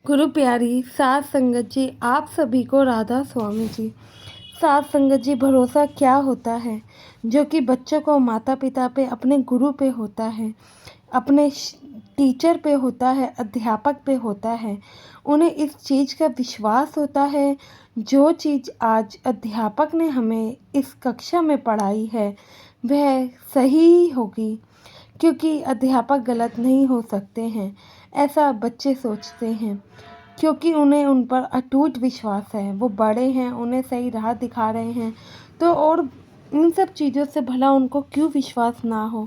गुरु प्यारी सात संगत जी, आप सभी को राधा स्वामी जी। सात संगत जी, भरोसा क्या होता है जो कि बच्चों को माता पिता पे, अपने गुरु पे होता है, अपने टीचर पे होता है, अध्यापक पे होता है। उन्हें इस चीज़ का विश्वास होता है, जो चीज़ आज अध्यापक ने हमें इस कक्षा में पढ़ाई है वह सही होगी, क्योंकि अध्यापक गलत नहीं हो सकते हैं, ऐसा बच्चे सोचते हैं। क्योंकि उन्हें उन पर अटूट विश्वास है, वो बड़े हैं, उन्हें सही राह दिखा रहे हैं, तो और इन सब चीज़ों से भला उनको क्यों विश्वास ना हो।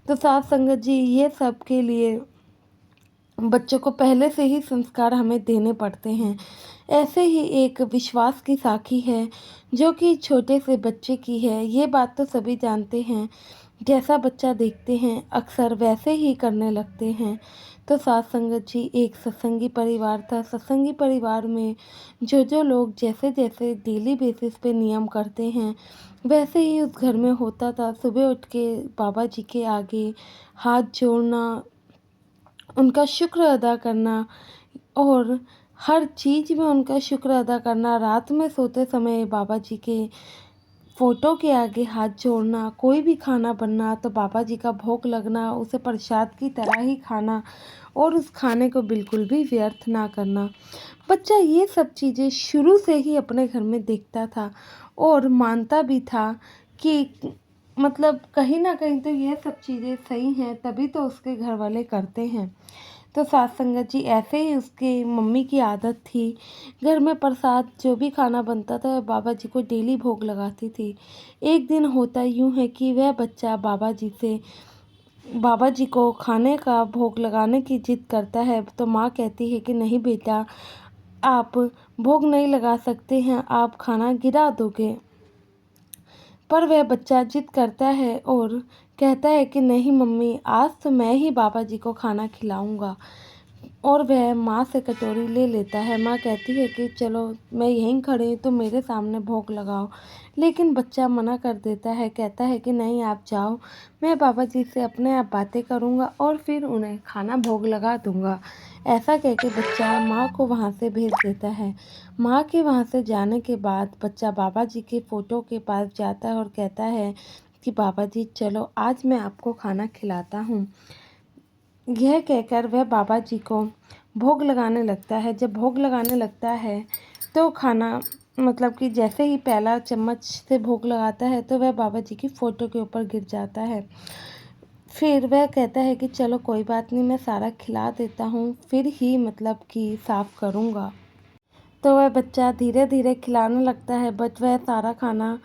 तो साथ संगत जी, ये सब के लिए बच्चों को पहले से ही संस्कार हमें देने पड़ते हैं। ऐसे ही एक विश्वास की साखी है जो कि छोटे से बच्चे की है, ये बात तो सभी जानते हैं। जैसा बच्चा देखते हैं अक्सर वैसे ही करने लगते हैं। तो साथ संगत जी, एक सत्संगी परिवार था। सत्संगी परिवार में जो लोग जैसे जैसे डेली बेसिस पे नियम करते हैं वैसे ही उस घर में होता था। सुबह उठ के बाबा जी के आगे हाथ जोड़ना, उनका शुक्र अदा करना और हर चीज़ में उनका शुक्र अदा करना। रात में सोते समय बाबा जी के फ़ोटो के आगे हाथ जोड़ना, कोई भी खाना बनना तो बाबा जी का भोग लगना, उसे प्रसाद की तरह ही खाना और उस खाने को बिल्कुल भी व्यर्थ ना करना। बच्चा ये सब चीज़ें शुरू से ही अपने घर में देखता था और मानता भी था कि मतलब कहीं ना कहीं तो ये सब चीज़ें सही हैं, तभी तो उसके घर वाले करते हैं। तो सात संगत जी, ऐसे ही उसकी मम्मी की आदत थी, घर में प्रसाद जो भी खाना बनता था बाबा जी को डेली भोग लगाती थी। एक दिन होता यूँ है कि वह बच्चा बाबा जी को खाने का भोग लगाने की जिद करता है, तो माँ कहती है कि नहीं बेटा, आप भोग नहीं लगा सकते हैं, आप खाना गिरा दोगे। पर वह बच्चा जिद करता है और कहता है कि नहीं मम्मी, आज तो मैं ही बाबा जी को खाना खिलाऊंगा। और वह माँ से कटोरी ले लेता है। माँ कहती है कि चलो मैं यहीं खड़ी हूँ, तो मेरे सामने भोग लगाओ। लेकिन बच्चा मना कर देता है, कहता है कि नहीं आप जाओ, मैं बाबा जी से अपने आप बातें करूँगा और फिर उन्हें खाना भोग लगा दूँगा। ऐसा कह के बच्चा माँ को वहाँ से भेज देता है। माँ के वहाँ से जाने के बाद बच्चा बाबा जी के फ़ोटो के पास जाता है और कहता है कि बाबा जी चलो, आज मैं आपको खाना खिलाता हूँ। यह कहकर वह बाबा जी को भोग लगाने लगता है। जब भोग लगाने लगता है तो खाना मतलब कि जैसे ही पहला चम्मच से भोग लगाता है तो वह बाबा जी की फ़ोटो के ऊपर गिर जाता है। फिर वह कहता है कि चलो कोई बात नहीं, मैं सारा खिला देता हूँ, फिर ही मतलब कि साफ़ करूँगा। तो वह बच्चा धीरे धीरे खिलाने लगता है, बट वह सारा खाना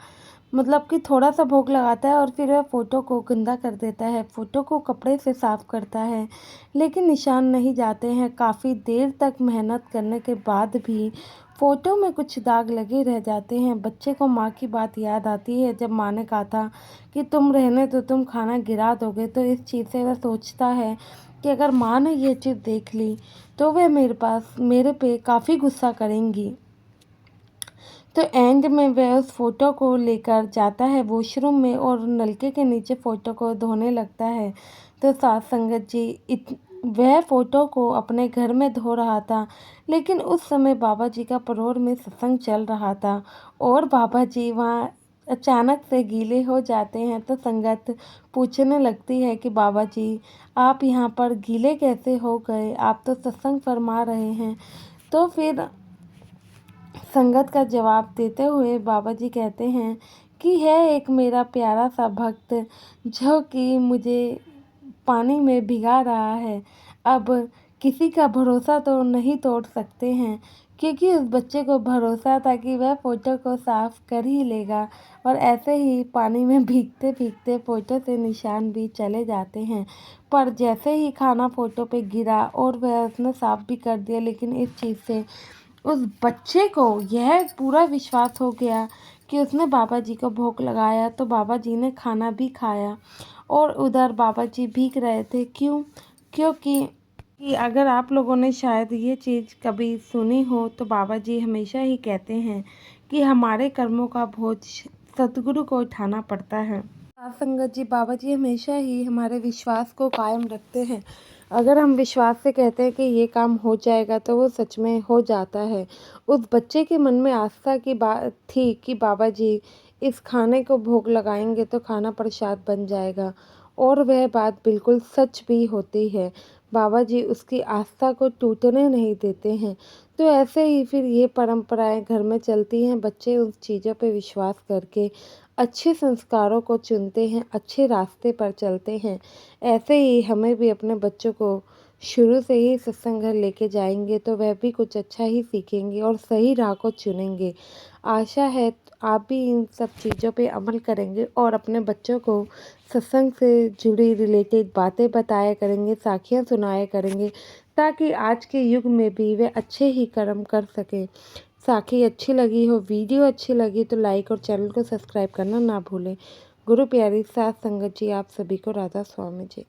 मतलब कि थोड़ा सा भोग लगाता है और फिर वह फ़ोटो को गंदा कर देता है। फ़ोटो को कपड़े से साफ़ करता है, लेकिन निशान नहीं जाते हैं। काफ़ी देर तक मेहनत करने के बाद भी फ़ोटो में कुछ दाग लगे रह जाते हैं। बच्चे को माँ की बात याद आती है, जब माँ ने कहा था कि तुम रहने दो, तुम खाना गिरा दोगे। तो इस चीज़ से वह सोचता है कि अगर माँ ने ये चीज़ देख ली तो वह मेरे पे काफ़ी गुस्सा करेंगी। तो एंड में वह उस फ़ोटो को लेकर जाता है वॉशरूम में और नलके के नीचे फ़ोटो को धोने लगता है। तो साथ संगत जी, वह फ़ोटो को अपने घर में धो रहा था, लेकिन उस समय बाबा जी का परोर में सत्संग चल रहा था और बाबा जी वहाँ अचानक से गीले हो जाते हैं। तो संगत पूछने लगती है कि बाबा जी, आप यहाँ पर गीले कैसे हो गए, आप तो सत्संग फरमा रहे हैं। तो फिर संगत का जवाब देते हुए बाबा जी कहते हैं कि है एक मेरा प्यारा सा भक्त जो कि मुझे पानी में भिगा रहा है। अब किसी का भरोसा तो नहीं तोड़ सकते हैं, क्योंकि उस बच्चे को भरोसा था कि वह फ़ोटो को साफ़ कर ही लेगा। और ऐसे ही पानी में भीगते भीगते फ़ोटो से निशान भी चले जाते हैं। पर जैसे ही खाना फ़ोटो पे गिरा और वह उसने साफ़ भी कर दिया, लेकिन इस चीज़ से उस बच्चे को यह पूरा विश्वास हो गया कि उसने बाबा जी को भोग लगाया, तो बाबा जी ने खाना भी खाया। और उधर बाबा जी भीग रहे थे। क्यों? क्योंकि अगर आप लोगों ने शायद ये चीज़ कभी सुनी हो, तो बाबा जी हमेशा ही कहते हैं कि हमारे कर्मों का बोझ सतगुरु को उठाना पड़ता है। साथ संगत जी, बाबा जी हमेशा ही हमारे विश्वास को कायम रखते हैं। अगर हम विश्वास से कहते हैं कि ये काम हो जाएगा तो वो सच में हो जाता है। उस बच्चे के मन में आस्था की बात थी कि बाबा जी इस खाने को भोग लगाएंगे तो खाना प्रसाद बन जाएगा, और वह बात बिल्कुल सच भी होती है। बाबा जी उसकी आस्था को टूटने नहीं देते हैं। तो ऐसे ही फिर ये परंपराएं घर में चलती हैं। बच्चे उन चीज़ों पे विश्वास करके अच्छे संस्कारों को चुनते हैं, अच्छे रास्ते पर चलते हैं। ऐसे ही हमें भी अपने बच्चों को शुरू से ही सत्संग घर लेके जाएंगे तो वह भी कुछ अच्छा ही सीखेंगे और सही राह को चुनेंगे। आशा है आप भी इन सब चीज़ों पे अमल करेंगे और अपने बच्चों को सत्संग से जुड़ी रिलेटेड बातें बताया करेंगे, साखियाँ सुनाया करेंगे, ताकि आज के युग में भी वे अच्छे ही कर्म कर सकें। साखी अच्छी लगी हो, वीडियो अच्छी लगी तो लाइक और चैनल को सब्सक्राइब करना ना भूलें। गुरु प्यारी साथ संगत जी आप सभी को राधा स्वामी जी।